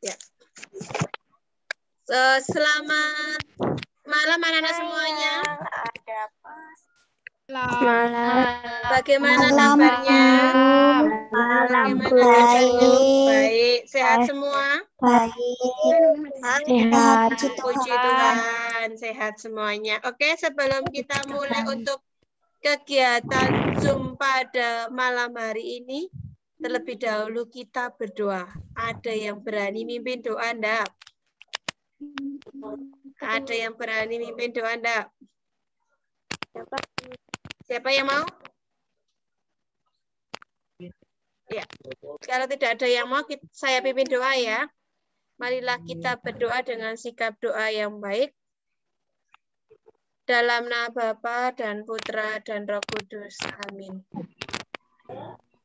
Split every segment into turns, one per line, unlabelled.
Ya. Selamat malam anak-anak semuanya. Bagaimana kabarnya? Bagaimana kabarnya? Baik. Sehat semua?
Sehat.
Puji Tuhan, sehat semuanya. Oke, sebelum kita mulai untuk kegiatan Zoom pada malam hari ini, terlebih dahulu kita berdoa. Ada yang berani mimpin doa enggak? Ada yang berani mimpin doa enggak? Siapa yang mau? Ya. Kalau tidak ada yang mau, saya pimpin doa ya. Marilah kita berdoa dengan sikap doa yang baik. Dalam nama Bapa dan Putra dan Roh Kudus. Amin.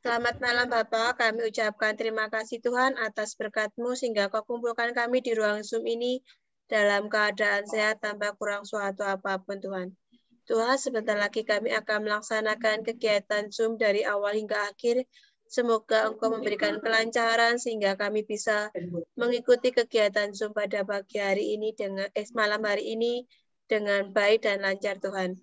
Selamat malam Bapak, kami ucapkan terima kasih Tuhan atas berkat-Mu sehingga Kau kumpulkan kami di ruang Zoom ini dalam keadaan sehat tanpa kurang suatu apapun Tuhan. Tuhan, sebentar lagi kami akan melaksanakan kegiatan Zoom dari awal hingga akhir. Semoga Engkau memberikan kelancaran sehingga kami bisa mengikuti kegiatan Zoom pada pagi hari ini dengan malam hari ini dengan baik dan lancar Tuhan.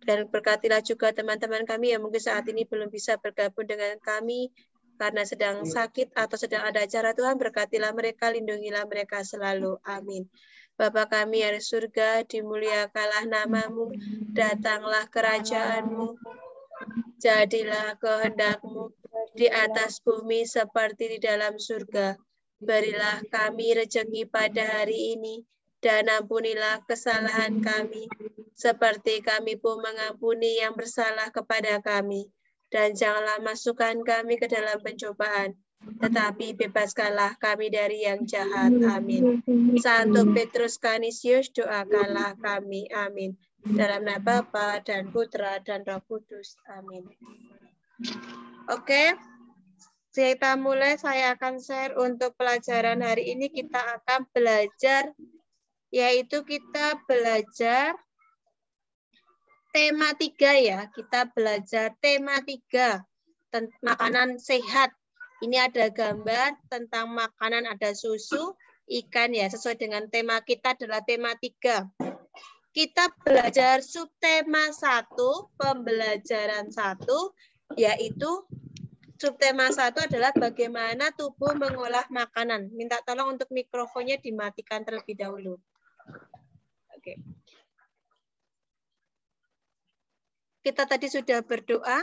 Dan berkatilah juga teman-teman kami yang mungkin saat ini belum bisa bergabung dengan kami karena sedang sakit atau sedang ada acara Tuhan, berkatilah mereka, lindungilah mereka selalu. Amin. Bapa kami yang di surga, dimuliakanlah nama-Mu, datanglah kerajaan-Mu, jadilah kehendak-Mu di atas bumi seperti di dalam surga. Berilah kami rezeki pada hari ini, dan ampunilah kesalahan kami, seperti kami pun mengampuni yang bersalah kepada kami. Dan janganlah masukkan kami ke dalam pencobaan, tetapi bebaskanlah kami dari yang jahat. Amin. Santo Petrus Canisius, doakanlah kami. Amin. Dalam nama Bapa dan Putra dan Roh Kudus. Amin. Oke. Kita mulai, saya akan share untuk pelajaran hari ini. Kita akan belajar, yaitu kita belajar tema 3 ya. Kita belajar tema 3, makanan sehat. Ini ada gambar tentang makanan, ada susu, ikan ya. Sesuai dengan tema kita adalah tema 3. Kita belajar subtema 1, pembelajaran 1, yaitu subtema 1 adalah bagaimana tubuh mengolah makanan. Minta tolong untuk mikrofonnya dimatikan terlebih dahulu. Oke. Kita tadi sudah berdoa.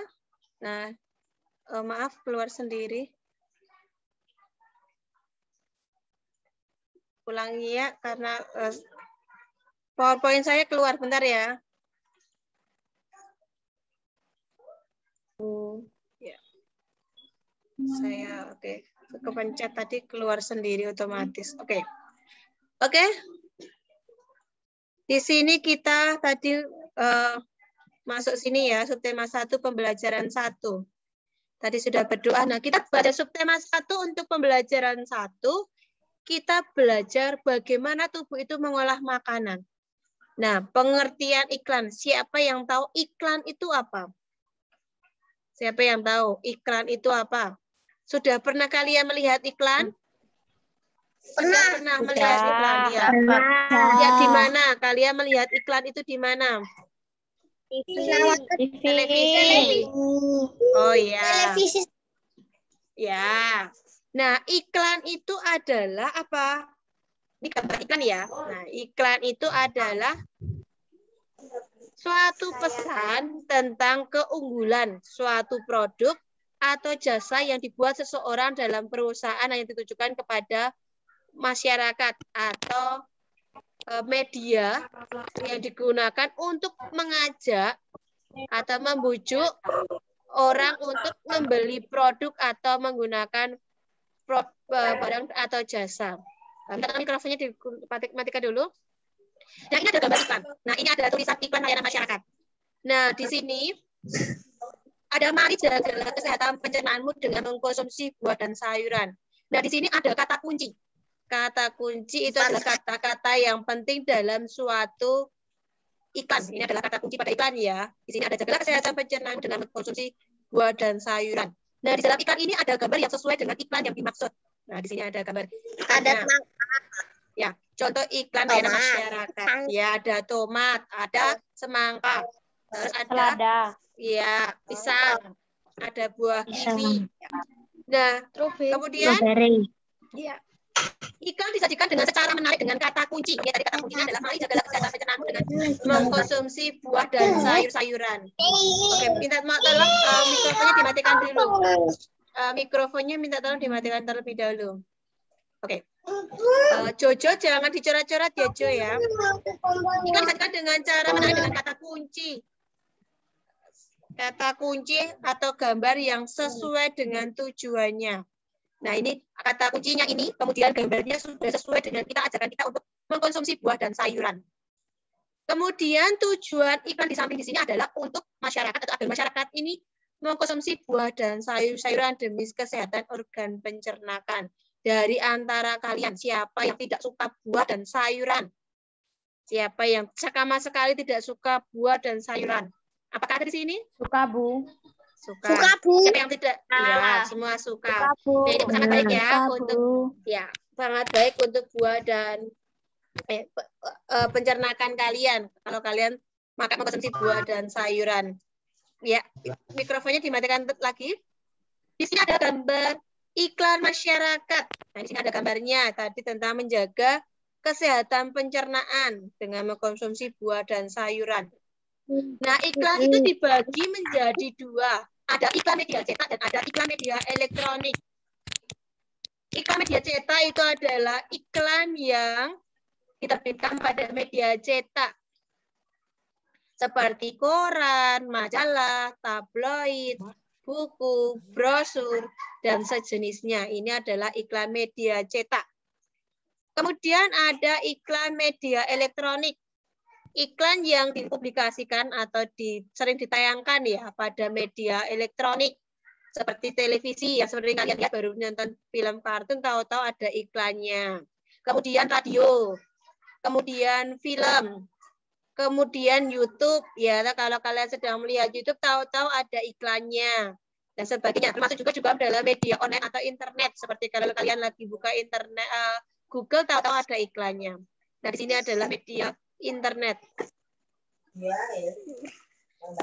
Nah, maaf keluar sendiri. Ulangi ya, karena PowerPoint saya keluar, bentar ya. Ya. Saya kepencet tadi keluar sendiri otomatis. Oke. Di sini kita tadi masuk sini ya, subtema 1 pembelajaran 1. Tadi sudah berdoa. Nah, kita pada subtema 1 untuk pembelajaran 1, kita belajar bagaimana tubuh itu mengolah makanan. Nah, pengertian iklan. Siapa yang tahu iklan itu apa? Siapa yang tahu iklan itu apa? Sudah pernah kalian melihat iklan? Sudah pernah melihat iklan ya? Lihat di mana? Kalian melihat iklan itu di mana? Televisi. Oh ya. Televisi. Ya. Nah, iklan itu adalah apa? Ini gambar iklan ya. Nah, iklan itu adalah suatu pesan tentang keunggulan suatu produk atau jasa yang dibuat seseorang dalam perusahaan yang ditujukan kepada masyarakat atau media yang digunakan untuk mengajak atau membujuk orang untuk membeli produk atau menggunakan barang atau jasa. Mikrofonnya dimatikan dulu. Nah, ini ada gambar iklan. Nah, ini ada tulisan iklan layanan masyarakat. Nah, di sini ada mari jagalah kesehatan pencernaanmu dengan mengkonsumsi buah dan sayuran. Nah, di sini ada kata kunci. Kata kunci itu adalah kata-kata yang penting dalam suatu iklan. Ini adalah kata kunci pada iklan ya. Di sini ada jagalah kesehatan pencernaan dengan mengkonsumsi buah dan sayuran. Nah, di dalam iklan ini ada gambar yang sesuai dengan iklan yang dimaksud. Nah, di sini ada gambar
Ada
ikannya. Ya, contoh iklan layanan masyarakat. Ya, ada tomat, ada semangka, terus ada
Selada.
ya pisang, ada buah kiwi. Nah, kemudian ya, iklan disajikan dengan secara menarik dengan kata kunci. Ya, tadi kata kuncinya adalah mari jagalah kesehatan pencernaan dengan mengkonsumsi buah dan sayur-sayuran. Oke, minta tolong mikrofonnya dimatikan dulu. Mikrofonnya minta tolong dimatikan terlebih dahulu. Oke. Jojo jangan dicoret-coret ya, Jo ya. Iklan disajikan dengan cara menarik dengan kata kunci. Kata kunci atau gambar yang sesuai dengan tujuannya. Nah, ini kata kuncinya ini, kemudian gambarnya sudah sesuai dengan ajakan kita untuk mengkonsumsi buah dan sayuran. Kemudian tujuan iklan di samping di sini adalah untuk masyarakat atau agar masyarakat ini mengkonsumsi buah dan sayur-sayuran demi kesehatan organ pencernaan. Dari antara kalian, siapa yang tidak suka buah dan sayuran? Siapa yang sama sekali tidak suka buah dan sayuran? Apakah ada di sini?
Suka, Bu.
Suka.
Bu.
Siapa yang tidak? Ya, semua suka. Nah, ini sangat baik ya untuk sangat baik untuk buah dan pencernaan kalian. Kalau kalian makan mengkonsumsi buah dan sayuran. Ya, mikrofonnya dimatikan lagi. Di sini ada gambar iklan masyarakat. Nah, di sini ada gambarnya tadi tentang menjaga kesehatan pencernaan dengan mengkonsumsi buah dan sayuran. Nah, iklan itu dibagi menjadi dua. Ada iklan media cetak dan ada iklan media elektronik. Iklan media cetak itu adalah iklan yang diterbitkan pada media cetak. Seperti koran, majalah, tabloid, buku, brosur, dan sejenisnya. Ini adalah iklan media cetak. Kemudian ada iklan media elektronik. Iklan yang dipublikasikan atau sering ditayangkan ya pada media elektronik. Seperti televisi, ya seperti kalian lihat baru nonton film kartun, tahu-tahu ada iklannya. Kemudian radio, kemudian film, kemudian YouTube, ya kalau kalian sedang melihat YouTube, tahu-tahu ada iklannya dan sebagainya. Termasuk juga dalam media online atau internet, seperti kalau kalian lagi buka internet Google, tahu-tahu ada iklannya. Nah, di sini adalah media internet.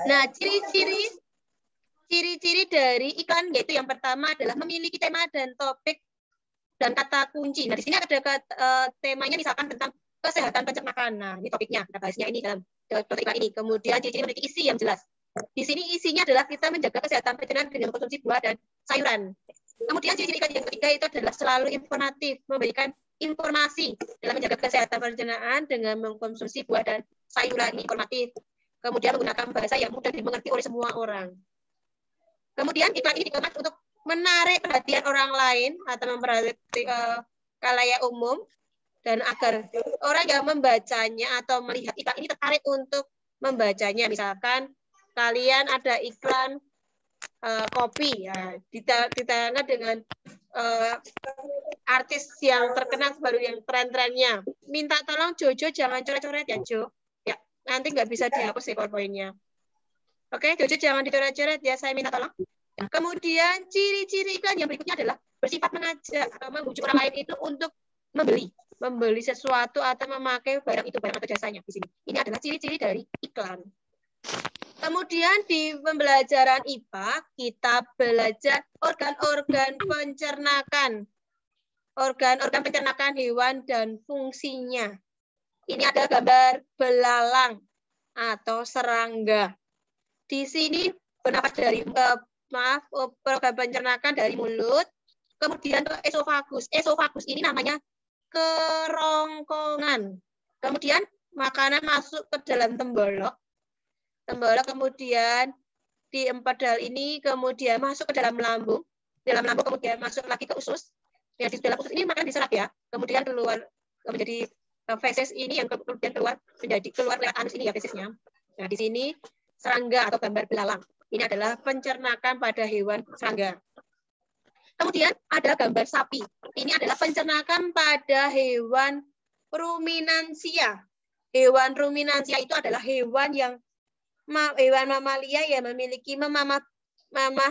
Nah, ciri-ciri dari iklan yaitu yang pertama adalah memiliki tema dan topik dan kata kunci. Nah, di sini ada temanya misalkan tentang kesehatan pencernaan. Nah, ini topiknya, kita bahasnya ini dalam topik iklan ini. Kemudian ciri-ciri memiliki isi yang jelas. Di sini isinya adalah kita menjaga kesehatan pencernaan dengan mengkonsumsi buah dan sayuran. Kemudian ciri-ciri iklan yang ketiga itu adalah selalu informatif, memberikan informasi dalam menjaga kesehatan pencernaan dengan mengkonsumsi buah dan sayuran. Ini informatif. Kemudian menggunakan bahasa yang mudah dimengerti oleh semua orang. Kemudian iklan ini dikemas untuk menarik perhatian orang lain atau memperhatikan khalayak umum dan agar orang yang membacanya atau melihat iklan ini tertarik untuk membacanya. Misalkan kalian ada iklan kopi, ya, ditayangkan dengan artis yang terkenal baru yang tren-trennya. Minta tolong Jojo jangan coret-coret ya, Jo. Ya, nanti nggak bisa dihapus PowerPoint-nya. Oke, Jojo jangan dicoret-coret ya, saya minta tolong. Kemudian ciri-ciri iklan yang berikutnya adalah bersifat mengajak atau membujuk orang lain itu untuk membeli sesuatu atau memakai barang itu, barang atau jasanya di sini. Ini adalah ciri-ciri dari iklan. Kemudian di pembelajaran IPA kita belajar organ-organ pencernaan. Organ-organ pencernaan hewan dan fungsinya. Ini ada gambar belalang atau serangga. Di sini bernafas dari organ pencernaan dari mulut. Kemudian esofagus. Esofagus ini namanya kerongkongan. Kemudian makanan masuk ke dalam tembolok. Tembolok kemudian di empedol ini kemudian masuk ke dalam lambung. Dalam lambung kemudian masuk lagi ke usus. Ya, di dalam usus ini makan diserap ya. Kemudian keluar menjadi feses ini yang kemudian keluar lewat anus ini ya fesesnya. Nah, di sini serangga atau gambar belalang. Ini adalah pencernaan pada hewan serangga. Kemudian ada gambar sapi. Ini adalah pencernaan pada hewan ruminansia. Hewan ruminansia itu adalah hewan mamalia yang memiliki mamah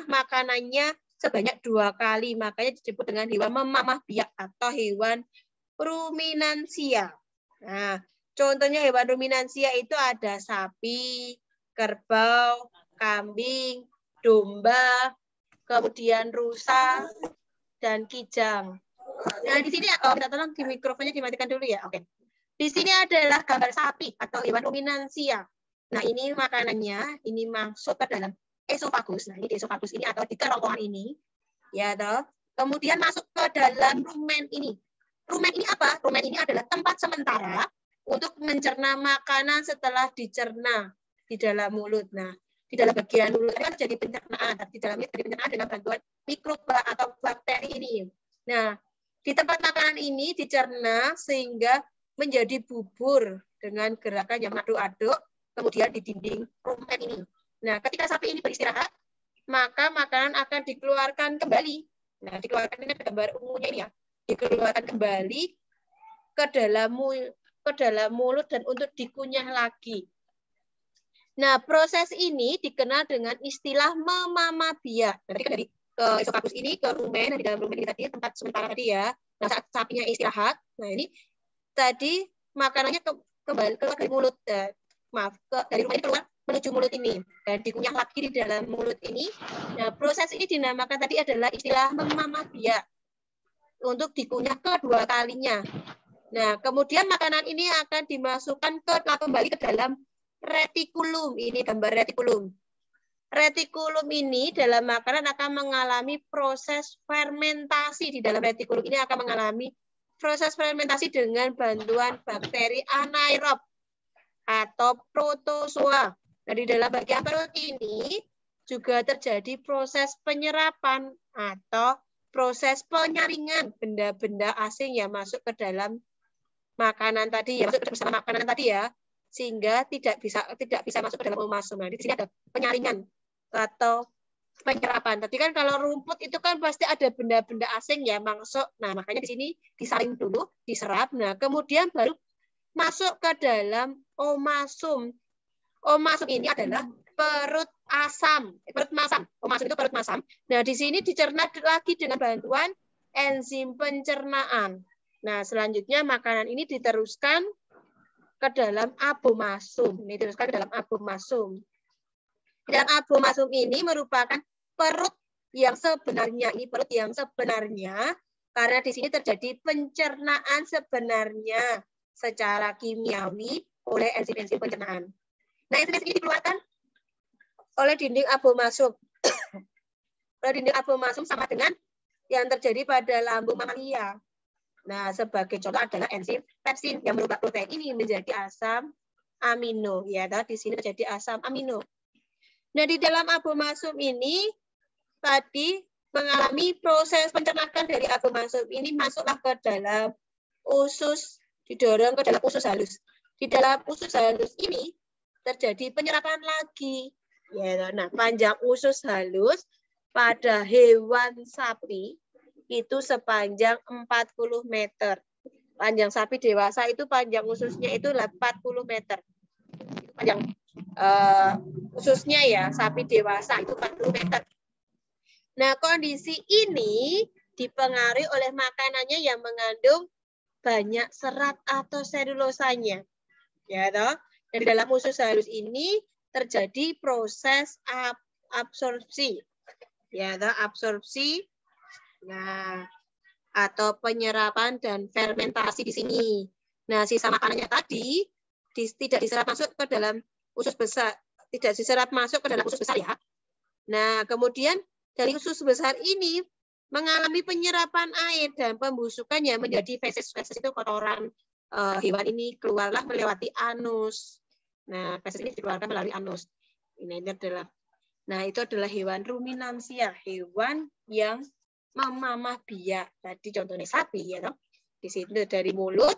makanannya sebanyak 2 kali. Makanya disebut dengan hewan memamah biak atau hewan ruminansia. Nah, contohnya hewan ruminansia itu ada sapi, kerbau, kambing, domba, kemudian rusa, dan kijang. Nah, di sini minta tolong di mikrofonnya dimatikan dulu ya. Oke. Di sini adalah gambar sapi atau hewan ruminansia. Nah, ini makanannya, ini masuk ke dalam esofagus. Nah, ini di esofagus ini atau di kerongkongan ini. Ya, toh. Kemudian masuk ke dalam rumen ini. Rumen ini apa? Rumen ini adalah tempat sementara untuk mencerna makanan setelah dicerna di dalam mulut. Nah, di dalam bagian mulut kan terjadi pencernaan. Di dalamnya terjadi pencernaan dengan bantuan mikroba atau bakteri ini. Nah, di tempat makanan ini dicerna sehingga menjadi bubur dengan gerakan yang aduk-aduk, kemudian di dinding rumen ini. Nah, ketika sapi ini beristirahat, maka makanan akan dikeluarkan kembali. Nah, dikeluarkan ini gambar ungunya ini ya. Dikeluarkan kembali ke dalam mulut dan untuk dikunyah lagi. Nah, proses ini dikenal dengan istilah memamah biak. Nanti kan dari ke esofagus ini ke rumen, di dalam rumen ini tadi tempat sementara tadi ya. Nah, saat sapinya istirahat, nah ini tadi makanannya kembali keluar dari mulut, dari rumen ini keluar menuju mulut ini dan dikunyah lagi di dalam mulut ini. Nah, proses ini dinamakan tadi adalah istilah memamah biak untuk dikunyah kedua kalinya. Nah, kemudian makanan ini akan dimasukkan kembali ke dalam retikulum. Ini gambar retikulum. Retikulum ini dalam makanan akan mengalami proses fermentasi. Di dalam retikulum ini akan mengalami proses fermentasi dengan bantuan bakteri anaerob atau protozoa. Nah, di dalam bagian perut ini juga terjadi proses penyerapan atau proses penyaringan benda-benda asing yang masuk ke dalam makanan tadi, ya masuk bersama makanan tadi ya, sehingga tidak bisa masuk ke dalam omasum. Nah, di sini ada penyaringan atau penyerapan. Tadi kan kalau rumput itu kan pasti ada benda-benda asing ya masuk. Nah, makanya di sini disaring dulu, diserap. Nah, kemudian baru masuk ke dalam omasum. Omasum ini adalah perut asam, perut masam. Omasum itu perut masam. Nah, di sini dicerna lagi dengan bantuan enzim pencernaan. Nah, selanjutnya makanan ini diteruskan ke dalam abomasum. Ini diteruskan ke dalam abomasum. Dan abomasum ini merupakan perut yang sebenarnya. Ini perut yang sebenarnya karena di sini terjadi pencernaan sebenarnya secara kimiawi oleh enzim-enzim pencernaan. Nah, enzim ini dikeluarkan oleh dinding abomasum. Oleh dinding abomasum sama dengan yang terjadi pada lambung mamalia. Nah, sebagai contoh adalah enzim pepsin yang merubah protein ini menjadi asam amino. Ya, di sini terjadi asam amino. Nah, di dalam abomasum ini tadi mengalami proses pencernaan dari abomasum ini masuklah ke dalam usus, didorong ke dalam usus halus. Di dalam usus halus ini terjadi penyerapan lagi. Ya, nah, panjang usus halus pada hewan sapi itu sepanjang 40 meter. Panjang sapi dewasa itu panjang ususnya itu 40 meter. Panjang ususnya ya, sapi dewasa itu 40 meter. Nah, kondisi ini dipengaruhi oleh makanannya yang mengandung banyak serat atau selulosanya. Ya, toh. Dari dalam usus halus ini terjadi proses absorpsi. Ya, toh, absorpsi. Nah, atau penyerapan dan fermentasi di sini. Nah, sisa makanannya tadi tidak diserap masuk ke dalam usus besar, tidak diserap masuk ke dalam usus besar ya. Nah, kemudian dari usus besar ini mengalami penyerapan air dan pembusukannya menjadi feses. Feses itu kotoran hewan ini keluarlah melewati anus. Nah, feses ini dikeluarkan melalui anus. Ini adalah, nah itu adalah hewan ruminansia, hewan yang memamah biak. Tadi contohnya sapi ya, toh. Di sini dari mulut,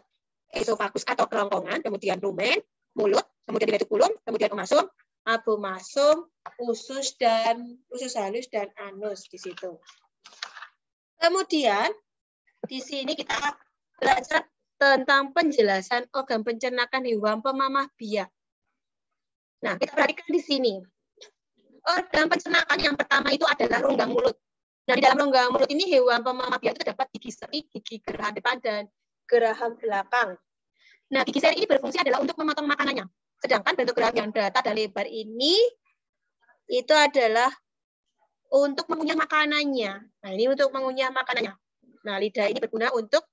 esofagus atau kerongkongan, kemudian rumen, mulut, kemudian retikulum, kemudian omasum, abomasum, usus halus dan anus di situ. Kemudian di sini kita belajar tentang penjelasan organ pencernaan hewan pemamah biak. Nah, kita perhatikan di sini. Organ pencernaan yang pertama itu adalah rongga mulut. Nah, di dalam rongga mulut ini hewan pemamah biak itu terdapat gigi seri, gigi geraham depan, dan geraham belakang. Nah, gigi seri ini berfungsi adalah untuk memotong makanannya. Sedangkan bentuk geraham yang datar dan lebar ini itu adalah untuk mengunyah makanannya. Nah, ini untuk mengunyah makanannya. Nah, lidah ini berguna untuk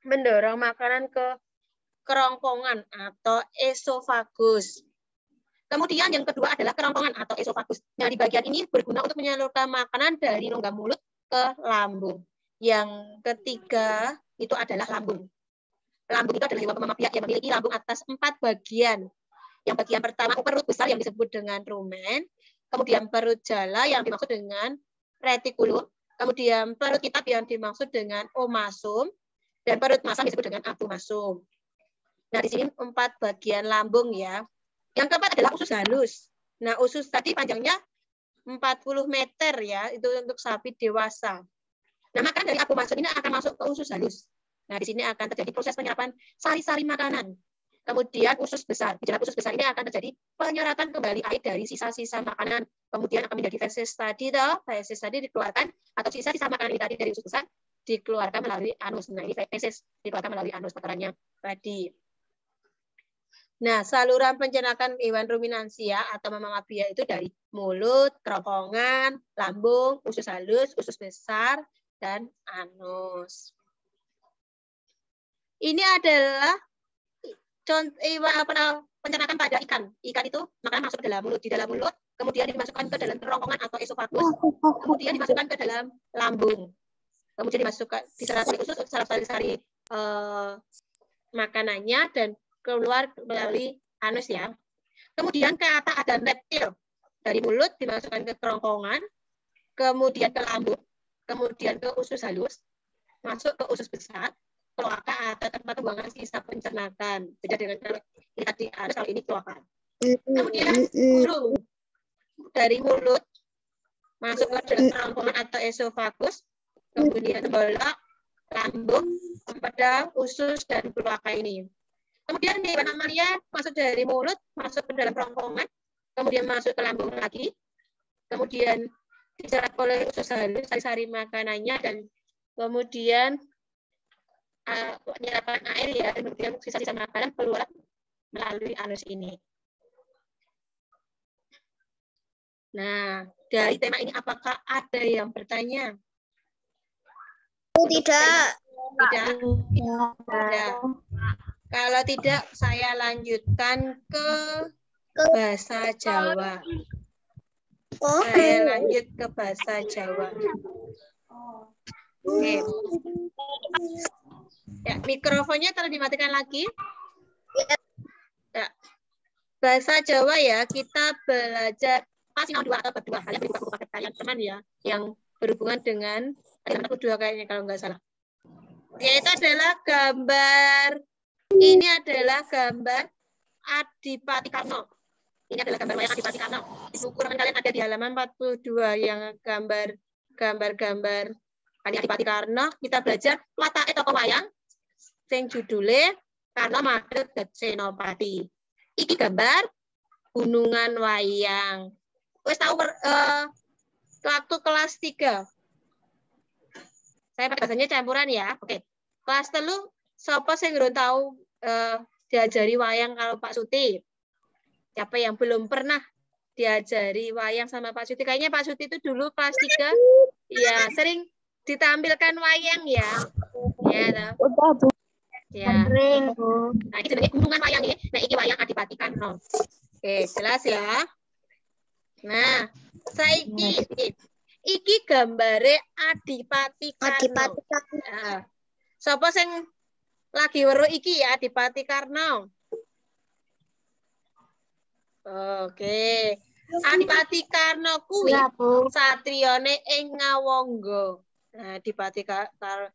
mendorong makanan ke kerongkongan atau esofagus. Kemudian yang kedua adalah kerongkongan atau esofagus. Nah, di bagian ini berguna untuk menyalurkan makanan dari rongga mulut ke lambung. Yang ketiga itu adalah lambung. Lambung itu adalah hewan pemamah biak yang memiliki lambung atas 4 bagian. Yang bagian pertama perut besar yang disebut dengan rumen, kemudian perut jala yang dimaksud dengan retikulum, kemudian perut kitab yang dimaksud dengan omasum, dan perut masam disebut dengan abomasum. Nah, di sini 4 bagian lambung ya. Yang keempat adalah usus halus. Nah, usus tadi panjangnya 40 meter ya, itu untuk sapi dewasa. Nah, makanan dari abomasum ini akan masuk ke usus halus. Nah, di sini akan terjadi proses penyerapan sari-sari makanan. Kemudian usus besar. Di dalam usus besar ini akan terjadi penyerapan kembali air dari sisa-sisa makanan. Kemudian akan menjadi feses tadi, feses tadi dikeluarkan, atau sisa-sisa makanan ini tadi dari usus besar dikeluarkan melalui anus. Nah, ini feses dikeluarkan melalui anus kotorannya tadi. Nah, saluran pencernaan hewan ruminansia atau pemamah biak itu dari mulut, kerongkongan, lambung, usus halus, usus besar, dan anus. Ini adalah contoh pencernaan pada ikan. Ikan itu makanan masuk ke dalam mulut. Di dalam mulut, kemudian dimasukkan ke dalam kerongkongan atau esofagus, kemudian dimasukkan ke dalam lambung. Kemudian dimasukkan diserap oleh usus, sari-sari makanannya, dan keluar melalui anus ya. Kemudian ke atas ada reptil. Dari mulut dimasukkan ke kerongkongan, kemudian ke lambung, kemudian ke usus halus, masuk ke usus besar, kloaka atau tempat pembuangan sisa pencernaan. Beda dengan kalau lihat di anus, kalau ini kloaka. Kemudian burung dari mulut masuk ke dalam kerongkongan atau esofagus, kemudian bolak, lambung, empedu, usus, dan kloaka ini. Kemudian hewan mamalia masuk dari mulut, masuk ke dalam kerongkongan, kemudian masuk ke lambung lagi, kemudian diserap oleh usus halus, sari-sari makanannya, dan kemudian penyerapan air ya, kemudian sisa-sisa makanan keluar melalui anus ini. Nah, dari tema ini apakah ada yang bertanya?
Tidak.
Tidak. Kalau tidak, saya lanjutkan ke bahasa Jawa. Saya lanjut ke bahasa Jawa. Oke. Ya, mikrofonnya terus dimatikan lagi. Ya. Bahasa Jawa ya, kita belajar pasti nomor 2 atau berdua. Kalian beri buku paket kalian teman ya, yang berhubungan dengan nomor 2 kayaknya kalau nggak salah. Yaitu adalah gambar. Ini adalah gambar Adipati Karna. Ini adalah gambar wayang Adipati Karna. Di buku kalian ada di halaman 42 yang gambar-gambar Adipati Karna. Kita belajar watake tokoh wayang sing judule Karna Madeg Senopati. Iki gambar gunungan wayang. Wes tahu waktu kelas 3. Saya pakai bahasanya campuran ya. Oke. Kelas 3 sapa sing durung tahu diajari wayang kalau Pak Suti? Siapa yang belum pernah diajari wayang sama Pak Suti? Kayaknya Pak Suti itu dulu kelas 3 ya sering ditampilkan wayang ya. Ya, toh. Ya. Nah, ini jenenge gunungan wayang nih. Nah, ini wayang Adipati Karna. Oke, jelas ya. Nah, saiki iki gambare Adipati Karna. Nah, sapa sing lagi weruh iki ya Adipati Karna? Oke. Adipati Karna kuwi satriyane ing Ngawangga. Nah, Adipati Karna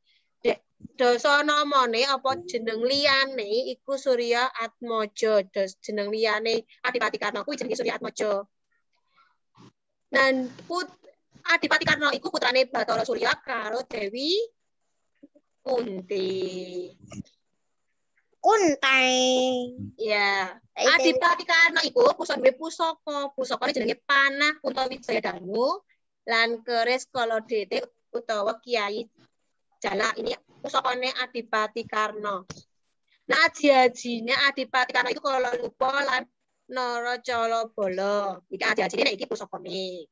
dasa namane apa jeneng liyane iku Surya Atmaja. Jeneng liyane Adipati Karna kuwi jenenge Surya Atmaja. Dan Adipati Karna iku putrane Bathara Surya karo Dewi Kunti. Ya, Adipati Karna iku duwe pusaka. Pusakane jenenge panah utawa Wijaya Danu lan keris Kolodete utawa Kiai Jalak. Ini pusakane Adipati Karna. Nah, aji-ajine Adipati Karna itu kalau lupa lan Naracala Bala. Iki aji-ajine iki pusakane.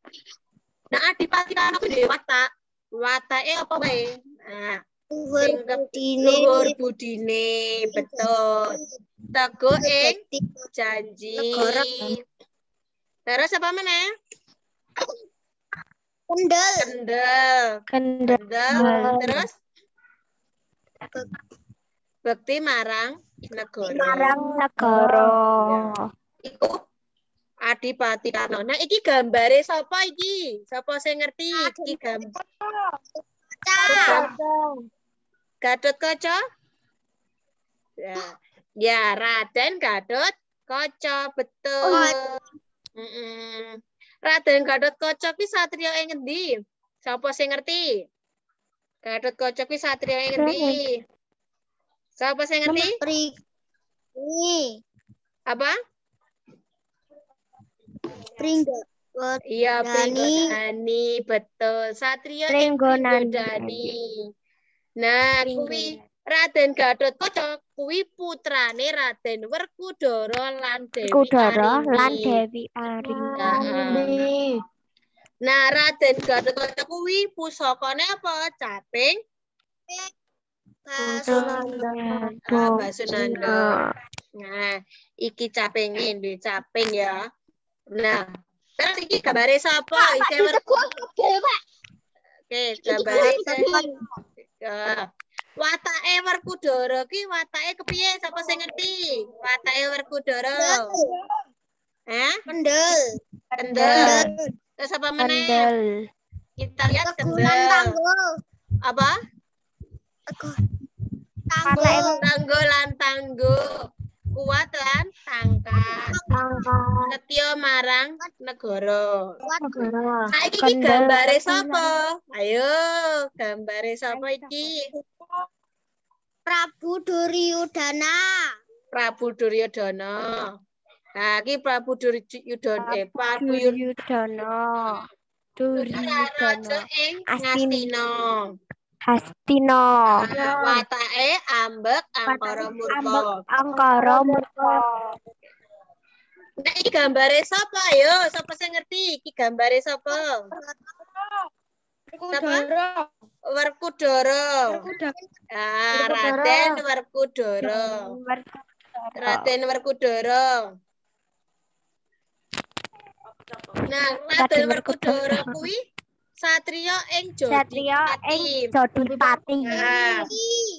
Nah, Adipati Karna ku dhewe watak. Watake apa wae? Nah, luhur budine, betul. Teguh ing janji. Terus apa meneh? Kendel. Terus bekti marang negara. Iku Adipati Karna. Nah, iki gambare sapa iki? Sapa sing ngerti iki gambar? Gatotkaca? Ya, Raden Gatotkaca, betul. Raden Gatotkaca ki satriya ing ngendi? Sapa sing ngerti? Gatotkaca ki satriya ing ngendi? Sapa sing ngerti? Apa? Iya, Pringgodani, betul. Satria Pringgodani. Nah, kuwi Raden Gatotkaca kuwi putrane Raden Werkudara lan Dewi Arini. Nah, Raden Gatotkaca kuwi pusakane apa? Caping Basunanda. Nah, iki capinge duwe caping ya. Nah, terus iki gambare sapa? Oke, gambare watake Werkudara ki watake kepiye? Sapa sing ngerti? Watake Werkudara. Kendel. Terus apa meneh? Kita lihat kendel. Apa? Tangguh. Kuat lan tangkas. Setya marang negara. Saiki iki gambare sapa? Ayo, gambare sapa iki? Prabu Duryudana. Nah, iki Prabu Duryudana. Raja ing Hastina. Watake ambek angkara murka. Nah, iki gambare sapa? Ayo, sapa sing ngerti? Iki gambare sapa? Werkudara. Raden Werkudara. Nah, Raden Werkudara kuwi satriya ing Jodipati.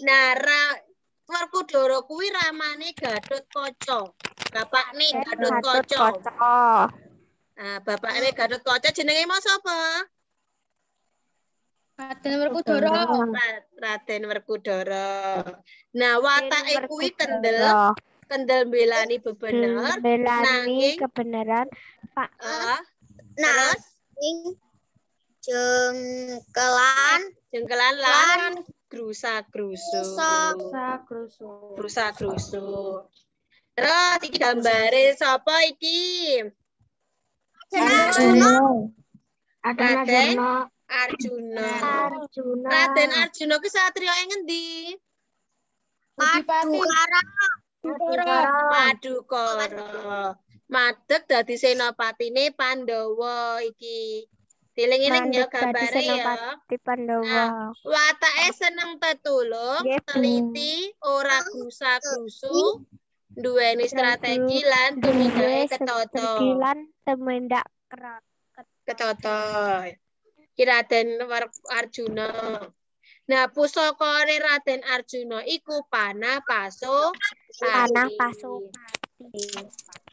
Nah, Werkudara kuwi ramane Gatotkaca. Bapakne Gatotkaca. Nah, bapakne Gatotkaca jenenge mas sapa? Raden Werkudara. Nah, watake kuwi kendel belani bebener, nanging kebenaran Pak. Terus jengkelan lan grusa-grusu. Terus iki gambare sapa iki? Arjuna. Raden Arjuna ki satriya ing endi? Madukara. Madeg dadi senopatine Pandhawa iki. Dieling-eling ya gambare ya. Nah, watake seneng tetulung, teliti, ora grusa-grusu, duweni strategi lan tumindake ketata. Ki Raden Arjuna. Nah, pusakane Raden Arjuna iku panah pasopati.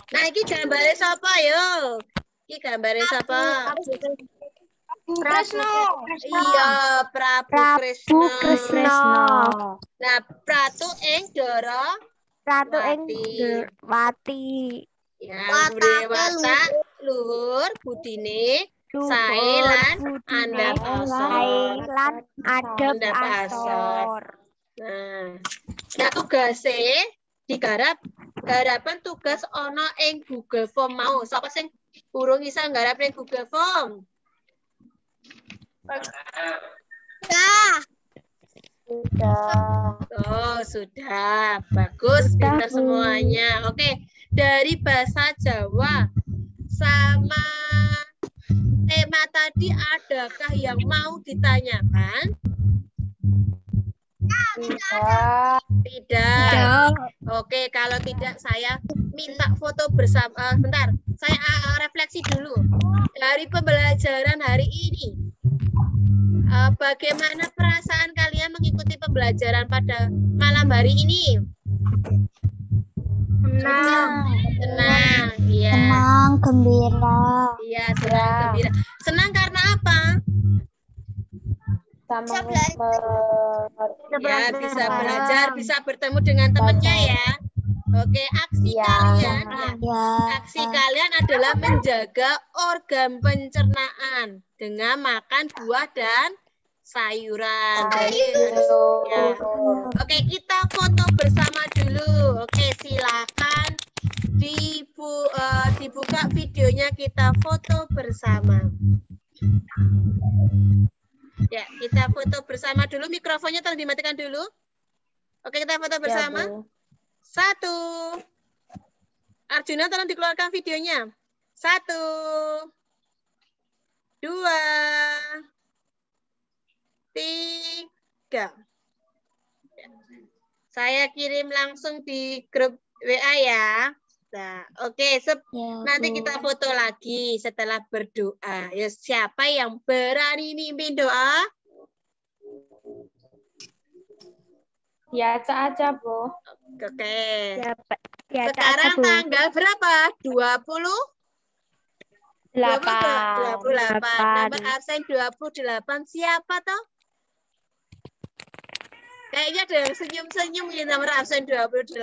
Nah, iki gambare sapa yo? Iki gambare sapa? Iya, Prabu Kresna. Nah, Pratu ing Dwarawati. Ya, watak luhur budine sae lan andhap asor. Nah, tugase garapan tugas ana ing Google Form mau. Sapa sing urung iso nggarap ning Google Form?
Sudah.
Oh, sudah. Bagus, pintar semuanya. Oke, dari bahasa Jawa sama tema tadi adakah yang mau ditanyakan?
Tidak.
Tidak. Oke, kalau tidak saya minta foto bersama. Bentar, saya refleksi dulu. Dari pembelajaran hari ini, bagaimana perasaan kalian mengikuti pembelajaran pada malam hari ini?
Senang.
Senang, iya.
Senang, gembira.
Iya, senang, gembira. Senang karena apa? Ya, bisa belajar, bisa bertemu dengan temannya ya. Oke, aksi kalian ya. Aksi kalian adalah menjaga organ pencernaan dengan makan buah dan sayuran. Jadi harus ya. Oke, kita foto bersama dulu. Oke, silakan dibuka videonya, kita foto bersama. Ya, kita foto bersama dulu. Mikrofonnya tolong dimatikan dulu. Oke, kita foto bersama. Ya, 1. Arjuna tolong dikeluarkan videonya. 1, 2, 3. Saya kirim langsung di grup WA ya. Nah, oke, nanti kita foto lagi setelah berdoa. Ya, siapa yang berani mimpin doa?
Biasa aja, Bu.
Oke.
Ya,
sekarang tanggal berapa? 28. Nomor absen 28. Siapa toh? Kayaknya ada yang senyum-senyum ini nomor absen 28.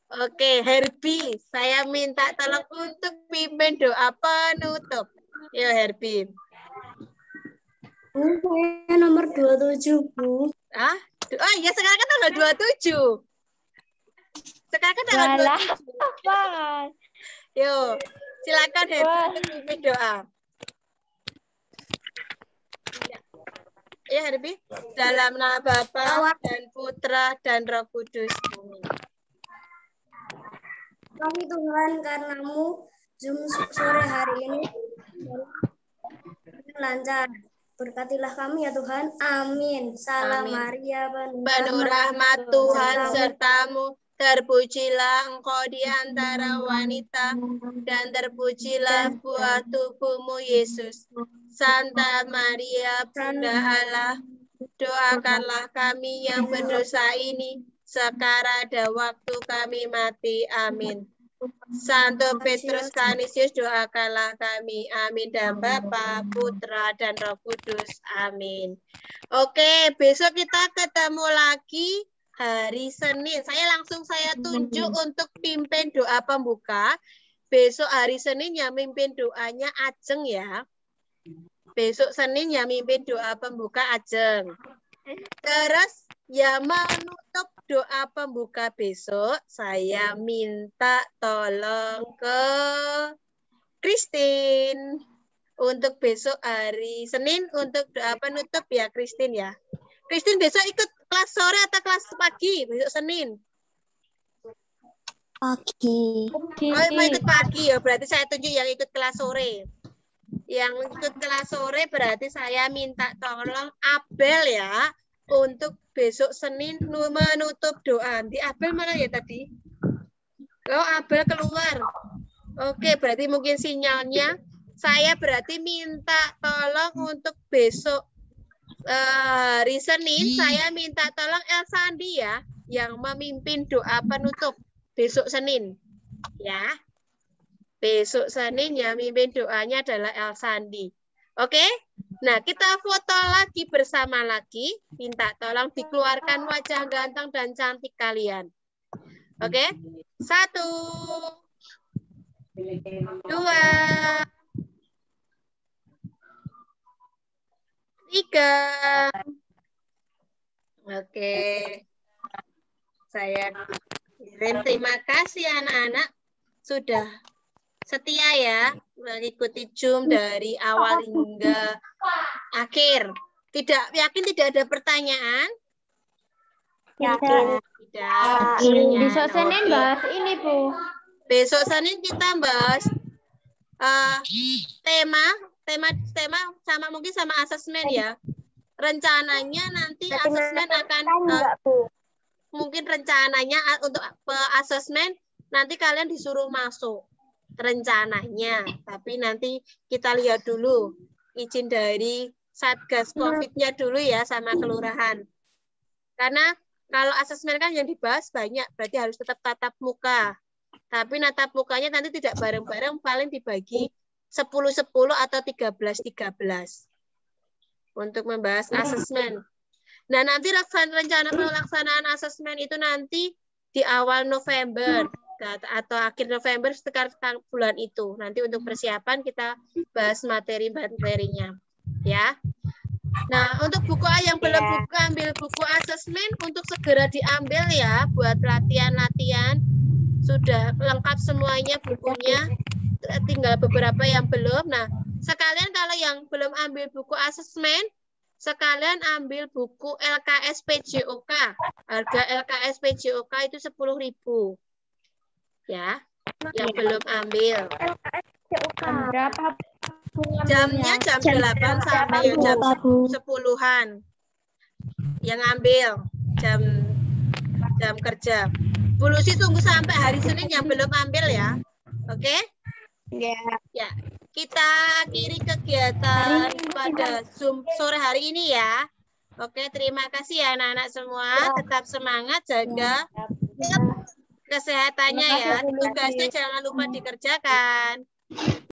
Oke, Herbie, saya minta tolong untuk pimpin doa penutup. Yo, Herbie.
Saya nomor 27, Bu.
Ah? Oh iya, sekarang kan tanggal 27. Sekarang kan tanggal 27. Yo, silakan Herbie untuk pimpin doa. Ya, Herbie. Dalam nama Bapa dan Putra dan Roh Kudus.
Kami Tuhan, karenamu Zoom sore hari ini lancar. Berkatilah kami ya Tuhan. Amin. Salam Maria,
penuh rahmat Tuhan sertamu. Terpujilah engkau di antara wanita, dan terpujilah buah tubuhmu Yesus. Santa Maria, Bunda Allah, doakanlah kami yang berdosa ini, sekarang dan waktu kami mati. Amin. Santo Petrus Canisius, doakanlah kami. Amin. Dan Bapa, Putra, dan Roh Kudus. Amin. Oke, besok kita ketemu lagi hari Senin. Saya tunjuk untuk pimpin doa pembuka. Besok hari Senin yang mimpin doanya Ajeng ya. Besok Senin yang mimpin doa pembuka Ajeng. Terus yang menutup doa pembuka besok, saya minta tolong ke Christine. Untuk besok hari Senin, untuk doa penutup ya Christine ya. Christine besok ikut kelas sore atau kelas pagi? Besok Senin.
Pagi.
Oh, mau ikut pagi ya, berarti saya tunjuk yang ikut kelas sore. Yang ikut kelas sore berarti saya minta tolong Abel ya, untuk besok Senin menutup doa. Di Abel mana ya tadi? Oh, Abel keluar. Oke, berarti mungkin sinyalnya. Saya berarti minta tolong untuk besok hari Senin, saya minta tolong Elsa Andi ya, yang memimpin doa penutup besok Senin. Ya, besok Senin yang memimpin doanya adalah Elsa Andi. Oke, nah kita foto lagi bersama lagi. Minta tolong dikeluarkan wajah ganteng dan cantik kalian. Oke, 1, 2, 3. Oke. Saya kirim. Terima kasih anak-anak sudah setia ya, mengikuti Zoom dari awal hingga akhir. Yakin tidak ada pertanyaan?
Yakin.
Tidak.
Besok Senin bahas ini, Bu.
Besok Senin kita bahas tema sama mungkin sama asesmen ya. Rencananya nanti asesmen akan mungkin rencananya untuk asesmen nanti kalian disuruh masuk rencananya, tapi nanti kita lihat dulu izin dari Satgas COVID-nya dulu ya sama kelurahan. Karena kalau asesmen kan yang dibahas banyak, berarti harus tetap tatap muka. Tapi tatap mukanya nanti tidak bareng-bareng, paling dibagi 10-10 atau 13-13 untuk membahas asesmen. Nah, nanti rencana pelaksanaan asesmen itu nanti di awal November atau akhir November sekitar bulan itu. Nanti untuk persiapan kita bahas materi-materinya. Ya. Nah, untuk buku A yang belum buku, ambil buku asesmen untuk segera diambil ya buat latihan-latihan. Sudah lengkap semuanya bukunya. Tinggal beberapa yang belum. Nah, sekalian kalau yang belum ambil buku asesmen, sekalian ambil buku LKS PJOK. Harga LKS PJOK itu 10.000. Ya, yang belum ambil.
Berapa?
Jamnya jam 8 sampai jam 10-an. Yang ambil jam kerja. Bu Lucy tunggu sampai hari Senin yang belum ambil ya. Oke? Ya. Kita akhiri kegiatan pada Zoom sore hari ini ya. Oke, terima kasih ya anak-anak semua. Tetap semangat, jaga kesehatannya ya. Tugasnya jangan lupa dikerjakan.